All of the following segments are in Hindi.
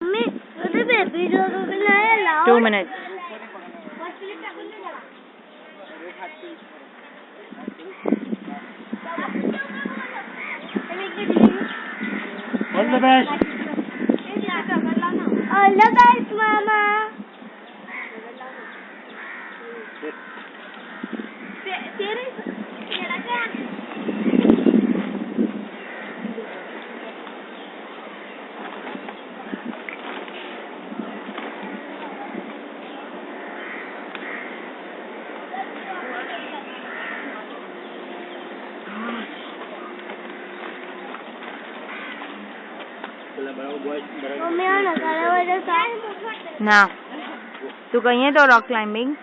मम्मी उधर बेबी जो बनाया लाओ 2 minutes. All the best. All the best, Mama. Mummy आना सारा वजह ना तू कहीं है तो रॉक क्लाइंबिंग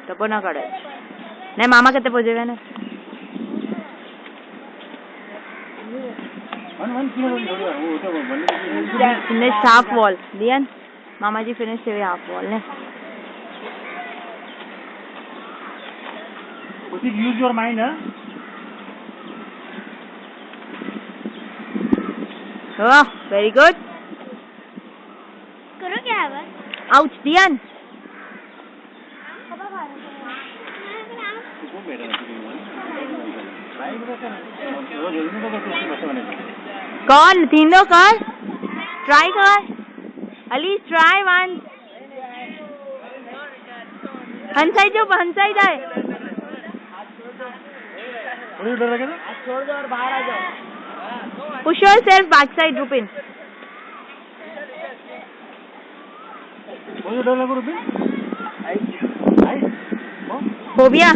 तो को ना करे नहीं मामा कहते पहुंचेगा ना फिनिश हाफ वॉल दियन मामा जी फिनिश हुए हाफ वॉल ने यूज योर माइंड है ओह वेरी गुड करो क्या है आउच दियन कौन तीनों कर ट्राई कर अलीस ट्राई वन हंसाई जो हंसाई जाए छोड़ दो और बाहर आ जाओ push yourself back side Rupin डर लगे रुपिन फोबिया